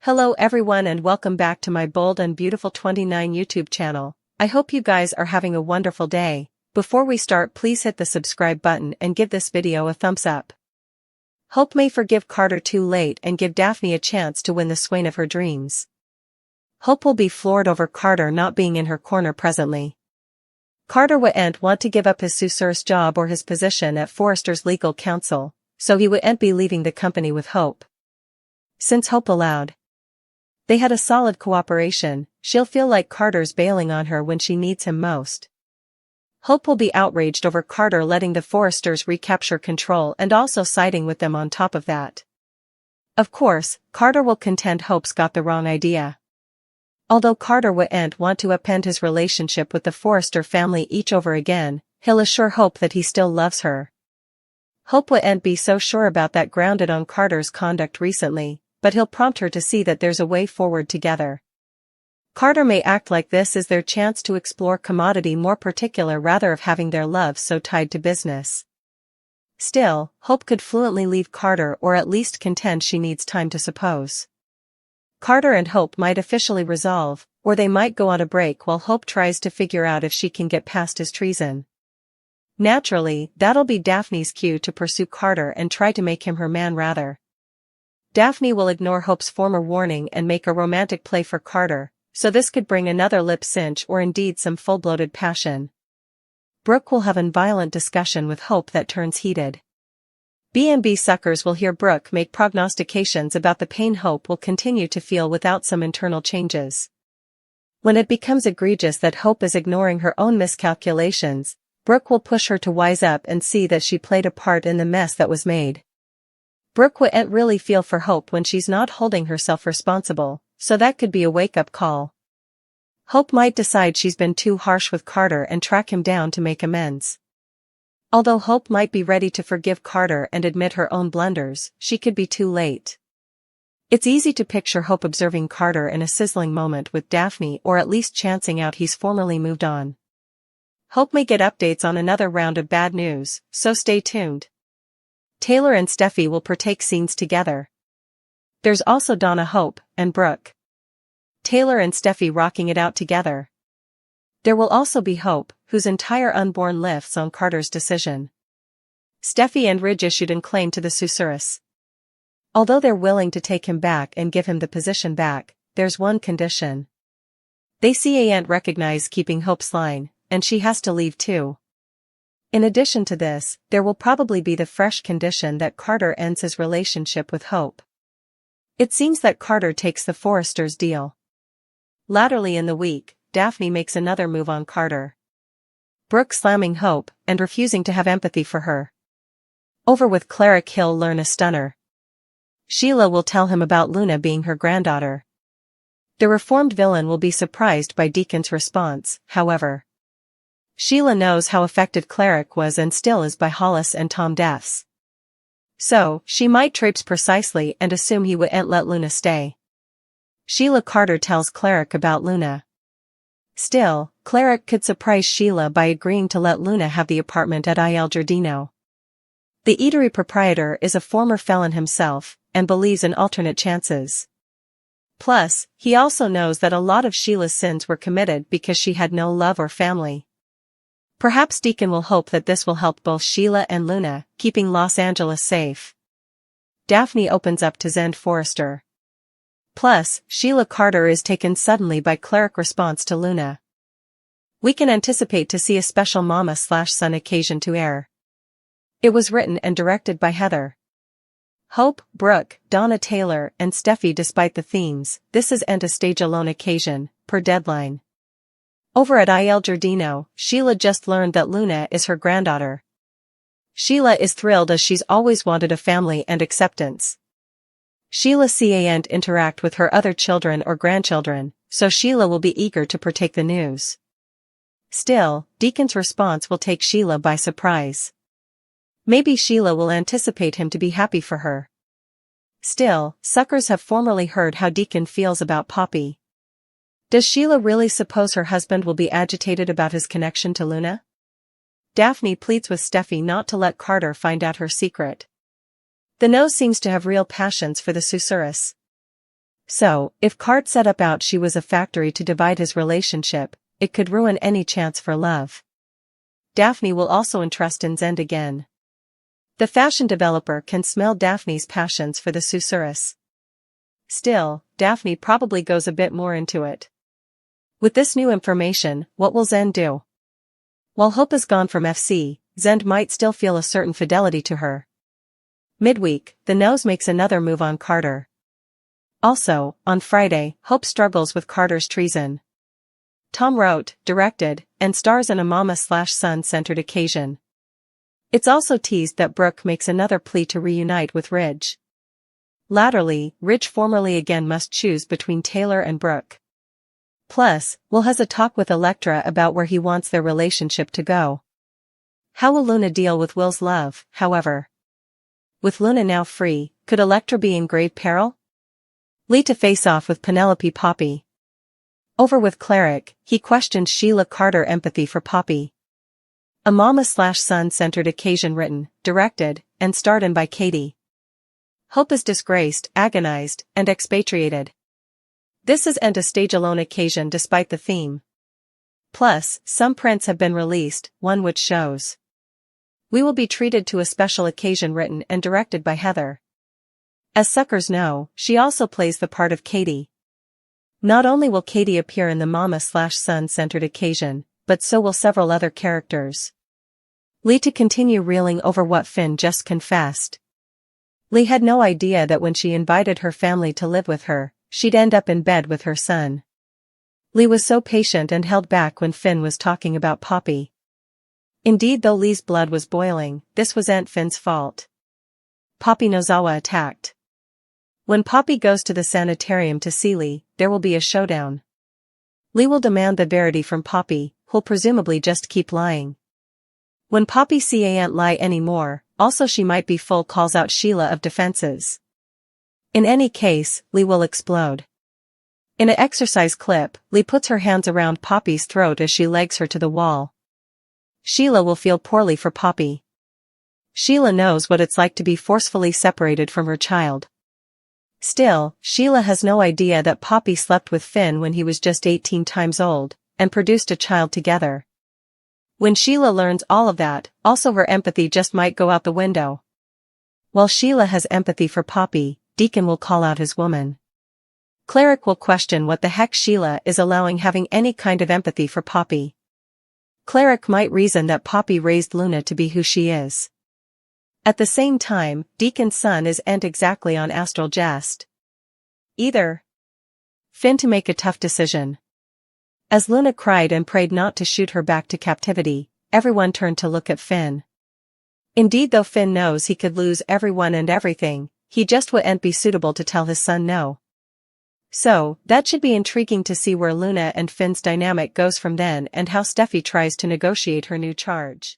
Hello everyone and welcome back to my Bold and Beautiful 29 YouTube channel. I hope you guys are having a wonderful day. Before we start, please hit the subscribe button and give this video a thumbs up. Hope may forgive Carter too late and give Daphne a chance to win the swain of her dreams. Hope will be floored over Carter not being in her corner presently. Carter wouldn't want to give up his susurrus job or his position at Forrester's legal counsel, so he wouldn't be leaving the company with Hope. Since Hope allowed they had a solid cooperation, she'll feel like Carter's bailing on her when she needs him most. Hope will be outraged over Carter letting the Forresters recapture control and also siding with them on top of that. Of course, Carter will contend Hope's got the wrong idea. Although Carter wouldn't want to upend his relationship with the Forrester family each over again, he'll assure Hope that he still loves her. Hope wouldn't be so sure about that grounded on Carter's conduct recently, but he'll prompt her to see that there's a way forward together. Carter may act like this is their chance to explore commodity more particular rather of having their love so tied to business. Still, Hope could fluently leave Carter or at least contend she needs time to suppose. Carter and Hope might officially resolve, or they might go on a break while Hope tries to figure out if she can get past his treason. Naturally, that'll be Daphne's cue to pursue Carter and try to make him her man rather. Daphne will ignore Hope's former warning and make a romantic play for Carter, so this could bring another lip cinch or indeed some full-bloated passion. Brooke will have a violent discussion with Hope that turns heated. B&B suckers will hear Brooke make prognostications about the pain Hope will continue to feel without some internal changes. When it becomes egregious that Hope is ignoring her own miscalculations, Brooke will push her to wise up and see that she played a part in the mess that was made. Brooke wouldn't really feel for Hope when she's not holding herself responsible, so that could be a wake-up call. Hope might decide she's been too harsh with Carter and track him down to make amends. Although Hope might be ready to forgive Carter and admit her own blunders, she could be too late. It's easy to picture Hope observing Carter in a sizzling moment with Daphne or at least chancing out he's formally moved on. Hope may get updates on another round of bad news, so stay tuned. Taylor and Steffi will partake scenes together. There's also Donna, Hope, and Brooke. Taylor and Steffi rocking it out together. There will also be Hope, whose entire unborn lifts on Carter's decision. Steffi and Ridge issued a claim to the susurrus. Although they're willing to take him back and give him the position back, there's one condition. They can't recognize keeping Hope's line, and she has to leave too. In addition to this, there will probably be the fresh condition that Carter ends his relationship with Hope. It seems that Carter takes the Forresters' deal. Latterly in the week, Daphne makes another move on Carter. Brooke slamming Hope and refusing to have empathy for her. Over with Cleric, he'll learn a stunner. Sheila will tell him about Luna being her granddaughter. The reformed villain will be surprised by Deacon's response, however. Sheila knows how affected Cleric was and still is by Hollis and Tom deaths. So, she might traipse precisely and assume he wouldn't let Luna stay. Sheila Carter tells Cleric about Luna. Still, Cleric could surprise Sheila by agreeing to let Luna have the apartment at Il Giardino. The eatery proprietor is a former felon himself, and believes in alternate chances. Plus, he also knows that a lot of Sheila's sins were committed because she had no love or family. Perhaps Deacon will hope that this will help both Sheila and Luna, keeping Los Angeles safe. Daphne opens up to Zend Forrester. Plus, Sheila Carter is taken suddenly by Cleric response to Luna. We can anticipate to see a special mama/son occasion to air. It was written and directed by Heather. Hope, Brooke, Donna, Taylor, and Steffi. Despite the themes, this isn't a stage-alone occasion, per deadline. Over at Il Giardino, Sheila just learned that Luna is her granddaughter. Sheila is thrilled as she's always wanted a family and acceptance. Sheila can't interact with her other children or grandchildren, so Sheila will be eager to partake the news. Still, Deacon's response will take Sheila by surprise. Maybe Sheila will anticipate him to be happy for her. Still, suckers have formerly heard how Deacon feels about Poppy. Does Sheila really suppose her husband will be agitated about his connection to Luna? Daphne pleads with Steffi not to let Carter find out her secret. The nose seems to have real passions for the susurrus. So, if Cart set about she was a factory to divide his relationship, it could ruin any chance for love. Daphne will also entrust in Zend again. The fashion developer can smell Daphne's passions for the susurrus. Still, Daphne probably goes a bit more into it. With this new information, what will Zend do? While Hope is gone from FC, Zend might still feel a certain fidelity to her. Midweek, the Nose makes another move on Carter. Also, on Friday, Hope struggles with Carter's treason. Tom wrote, directed, and stars in a mama/son-centered occasion. It's also teased that Brooke makes another plea to reunite with Ridge. Latterly, Ridge formerly again must choose between Taylor and Brooke. Plus, Will has a talk with Elektra about where he wants their relationship to go. How will Luna deal with Will's love, however? With Luna now free, could Elektra be in grave peril? Lee to face off with Penelope Poppy. Over with Cleric, he questioned Sheila Carter empathy for Poppy. A mama/son-centered occasion written, directed, and starred in by Katie. Hope is disgraced, agonized, and expatriated. This isn't a stage-alone occasion despite the theme. Plus, some prints have been released, one which shows we will be treated to a special occasion written and directed by Heather. As suckers know, she also plays the part of Katie. Not only will Katie appear in the mama/son-centered occasion, but so will several other characters. Lee to continue reeling over what Finn just confessed. Lee had no idea that when she invited her family to live with her, she'd end up in bed with her son. Lee was so patient and held back when Finn was talking about Poppy. Indeed, though Lee's blood was boiling, this was Aunt Finn's fault. Poppy Nozawa attacked. When Poppy goes to the sanitarium to see Lee, there will be a showdown. Lee will demand the verity from Poppy, who'll presumably just keep lying. When Poppy can't lie anymore, also she might be full calls out Sheila of defenses. In any case, Lee will explode. In an exercise clip, Lee puts her hands around Poppy's throat as she legs her to the wall. Sheila will feel poorly for Poppy. Sheila knows what it's like to be forcefully separated from her child. Still, Sheila has no idea that Poppy slept with Finn when he was just 18 times old, and produced a child together. When Sheila learns all of that, also her empathy just might go out the window. While Sheila has empathy for Poppy, Deacon will call out his woman. Cleric will question what the heck Sheila is allowing having any kind of empathy for Poppy. Cleric might reason that Poppy raised Luna to be who she is. At the same time, Deacon's son isn't exactly on astral jest either. Finn to make a tough decision. As Luna cried and prayed not to shoot her back to captivity, everyone turned to look at Finn. Indeed, though Finn knows he could lose everyone and everything, he just wouldn't be suitable to tell his son no. So, that should be intriguing to see where Luna and Finn's dynamic goes from then and how Steffi tries to negotiate her new charge.